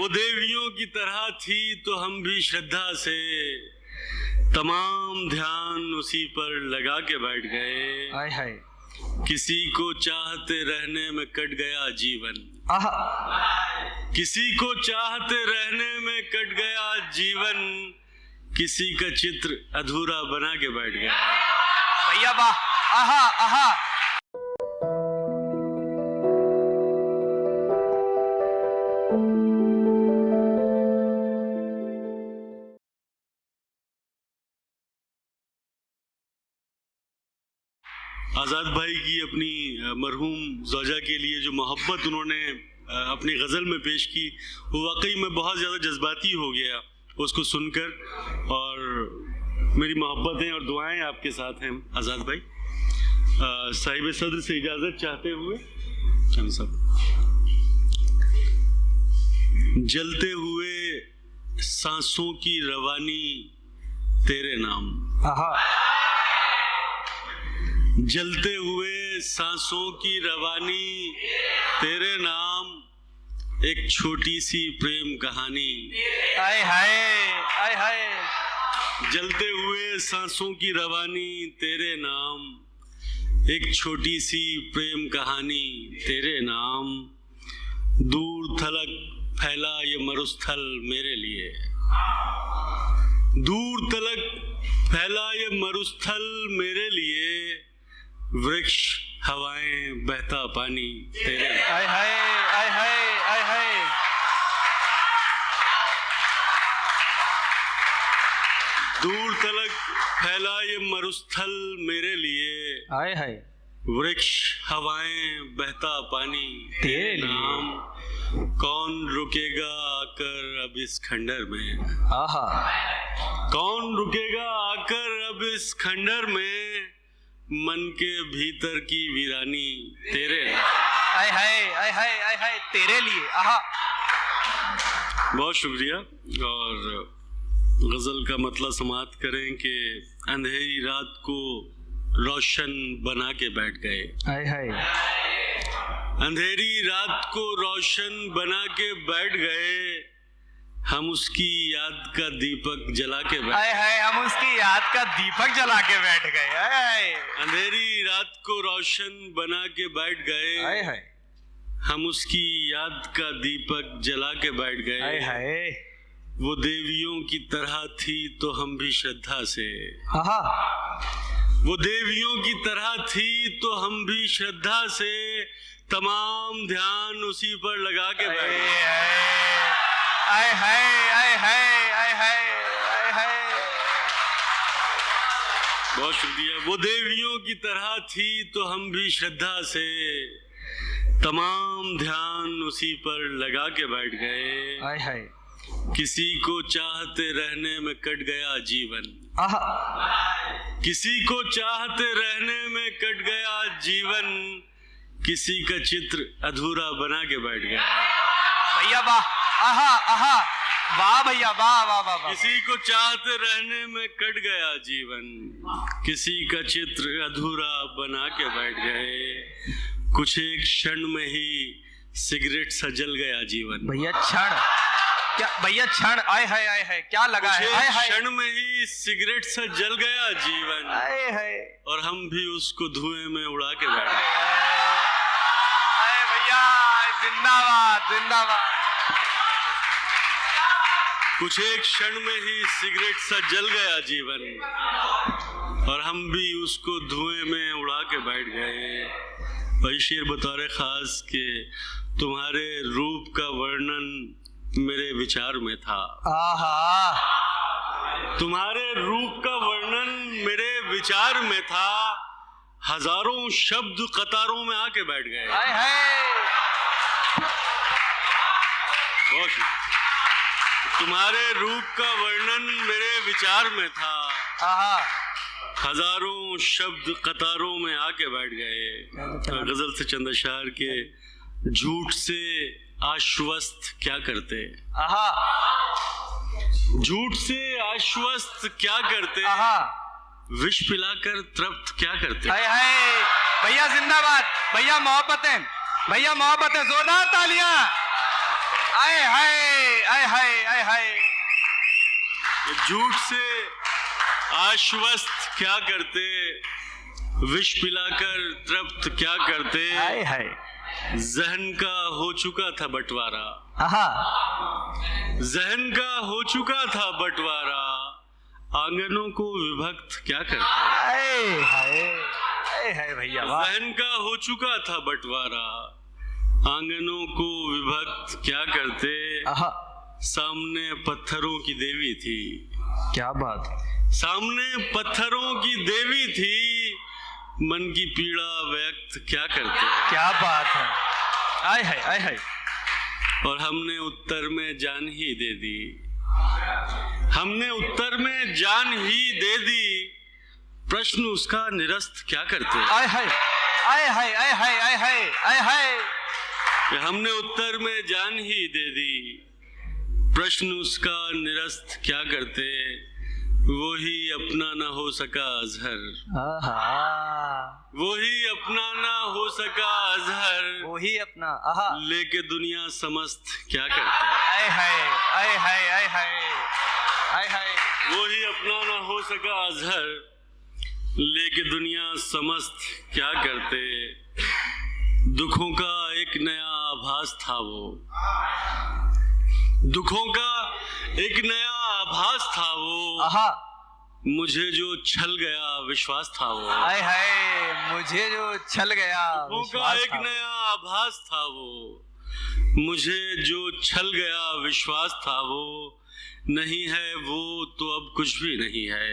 वो देवियों की तरह थी तो हम भी श्रद्धा से तमाम ध्यान उसी पर लगा के बैठ गए। हाय हाय। किसी को चाहते रहने में कट गया जीवन, आहा। किसी को चाहते रहने में कट गया जीवन, किसी का चित्र अधूरा बना के बैठ गया। भैया वाह। आहा आहा। आज़ाद भाई की अपनी मरहूम ज़ौजा के लिए जो मोहब्बत उन्होंने अपनी गज़ल में पेश की, वो वाकई में बहुत ज़्यादा जज्बाती हो गया उसको सुनकर। और मेरी मोहब्बतें और दुआएं आपके साथ हैं आज़ाद भाई। साहिब सदर से इजाज़त चाहते हुए हम सब। जलते हुए सांसों की रवानी तेरे नाम, आहा। जलते हुए सांसों की रवानी तेरे नाम, एक छोटी सी प्रेम कहानी। हाय हाय हाय हाय। जलते हुए सांसों की रवानी तेरे नाम, एक छोटी सी प्रेम कहानी तेरे नाम। दूर थलक फैला ये मरुस्थल मेरे लिए, दूर तलक फैला ये मरुस्थल मेरे लिए, वृक्ष हवाएं बहता पानी तेरे। हाय हाय हाय हाय हाय हाय। दूर तलक फैला ये मरुस्थल मेरे लिए, हाय हाय। वृक्ष हवाएं बहता पानी तेरे नाम। कौन रुकेगा आकर अब इस खंडर में, आहा। कौन रुकेगा आकर अब इस खंडर में, मन के भीतर की वीरानी तेरे। हाय हाय हाय हाय हाय हाय। तेरे लिए। आहा। बहुत शुक्रिया। और गज़ल का मतलब समाप्त करें कि अंधेरी रात को रोशन बना के बैठ गए। हाय हाय। अंधेरी रात को रोशन बना के बैठ गए, हम उसकी याद का दीपक जला के बैठ। हाय हाय। हम उसकी याद का दीपक जला के बैठ गए। हाय हाय। अंधेरी रात को रोशन बना के बैठ गए, हाय हाय। हम उसकी याद का दीपक जला के बैठ गए। हाय हाय। वो देवियों की तरह थी तो हम भी श्रद्धा से, आहा। वो देवियों की तरह थी तो हम भी श्रद्धा से तमाम ध्यान उसी पर लगा के बैठ गए। हाय हाय हाय हाय हाय हाय हाय। बहुत शुक्रिया। वो देवियों की तरह थी तो हम भी श्रद्धा से तमाम ध्यान उसी पर लगा के बैठ गए। हाय हाय। किसी को चाहते रहने में कट गया जीवन, आहा। किसी को चाहते रहने में कट गया जीवन, किसी का चित्र अधूरा बना के बैठ गया। भैया वाह। आहा आहा। वाह भैया वाह वाह वाह वाह। किसी को चाहते रहने में कट गया जीवन, किसी का चित्र अधूरा बना के बैठ गए। कुछ एक क्षण में ही सिगरेट सा जल गया जीवन। भैया क्षण क्या, भैया क्षण। आय हाय आय हाय। क्या लगा है। हाय हाय। क्षण में ही सिगरेट सा जल गया जीवन, आय हाय। और हम भी उसको धुएं में उड़ा के बैठ गए। आय भैया जिंदाबाद जिंदाबाद। कुछ एक क्षण में ही सिगरेट सा जल गया जीवन, और हम भी उसको धुएं में उड़ा के बैठ गए। वही शेर बतौर खास के तुम्हारे रूप का वर्णन मेरे विचार में था। आहा। तुम्हारे रूप का वर्णन मेरे विचार में था, हजारों शब्द कतारों में आके बैठ गए। हाय हाय। बहुत शुक्रिया। तुम्हारे रूप का वर्णन मेरे विचार में था, आहा। हजारों शब्द कतारों में आके बैठ गए। गजल से चंद अशार के झूठ से आश्वस्त क्या करते, आहा। झूठ से आश्वस्त क्या करते, आहा। विष पिलाकर तृप्त क्या करते। हाय हाय। भैया जिंदाबाद। भैया मोहब्बतें, भैया मोहब्बतें। जोरदार तालियां। हाय हाय झूठ से आश्वस्त क्या करते, विष पिलाकर तृप्त क्या करते, हाय हाय जहन का हो चुका था बंटवारा, आहा जहन का हो चुका था बंटवारा, आंगनों को विभक्त क्या करते। हाय हाय हाय हाय भैया वाह जहन का हो चुका था बंटवारा, आंगनों को विभक्त क्या करते, आहा सामने पत्थरों की देवी थी, क्या बात, सामने पत्थरों की देवी थी, मन की पीड़ा व्यक्त क्या करते। क्या बात है, आय हाय आय हाय, और हमने उत्तर में जान ही दे दी, हमने उत्तर में जान ही दे दी, प्रश्न उसका निरस्त क्या करते। आय हाय आय हाय आय हाय आय हाय आय हाय, हमने उत्तर में जान ही दे दी, प्रश्न उसका निरस्त क्या करते, वो ही अपना ना हो सका अजहर, आहा वो ही अपना ना हो सका अजहर, वो ही अपना, आहा लेके दुनिया समस्त क्या करते। आय हाय आय हाय आय हाय आय हाय, वो ही अपना ना हो सका अजहर, लेके दुनिया समस्त क्या करते, दुखों का एक नया आभास था वो, दुखों का एक नया आभास था वो, आहा मुझे जो छल गया विश्वास था वो, आय हाय मुझे जो छल गया दुखों का विश्वास एक था। नया आभास था वो, मुझे जो छल गया विश्वास था वो, नहीं है वो तो अब कुछ भी नहीं है,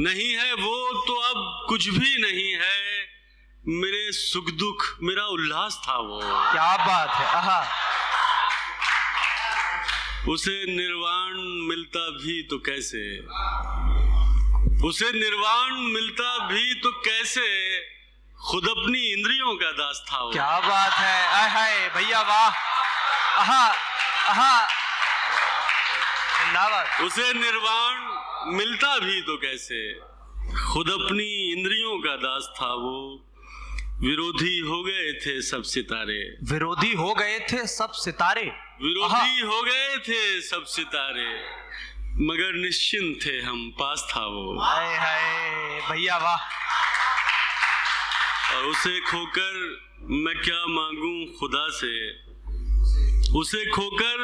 नहीं है वो तो अब कुछ भी नहीं है, मेरे सुख दुख मेरा उल्लास था वो, क्या बात है, आहा उसे निर्वाण मिलता भी तो कैसे, उसे निर्वाण मिलता भी तो कैसे, खुद अपनी इंद्रियों का दास था वो। क्या बात है, आय हाय भैया वाह, आहा आहा जिंदाबाद, उसे निर्वाण मिलता भी तो कैसे, खुद अपनी इंद्रियों का दास था वो, विरोधी हो गए थे सब सितारे, विरोधी हो गए थे सब सितारे, विरोधी हो गए थे सब सितारे, मगर निश्चिंत थे हम पास था वो, हाय हाय भैया वाह, और उसे खोकर मैं क्या मांगू खुदा से, उसे खोकर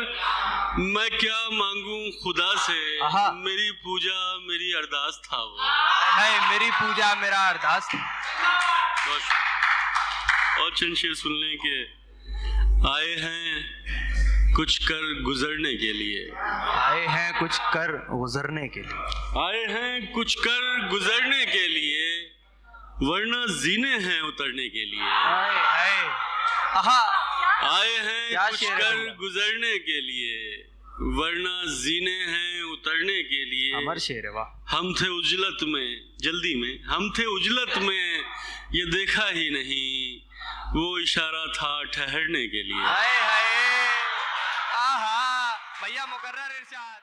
मैं क्या मांगू खुदा से, आहा। मेरी पूजा मेरी अरदास था वो। हाय मेरी पूजा मेरा अरदास, और चंद शेर सुन लें कि आए हैं कुछ कर गुजरने के लिए, आए हैं कुछ कर गुजरने के लिए, आए हैं कुछ कर गुजरने के लिए, वरना जीने हैं उतरने के लिए, हाय हाय आहा आए हैं क्या कुछ शेर है कर भैया। गुजरने के लिए, वरना जीने हैं उतरने के लिए, अमर शेर है वाह, हम थे उजलत में जल्दी में, हम थे उजलत में ये देखा ही नहीं, वो इशारा था ठहरने के लिए। हाय हाय आहा भैया मुकर्रर इरशाद।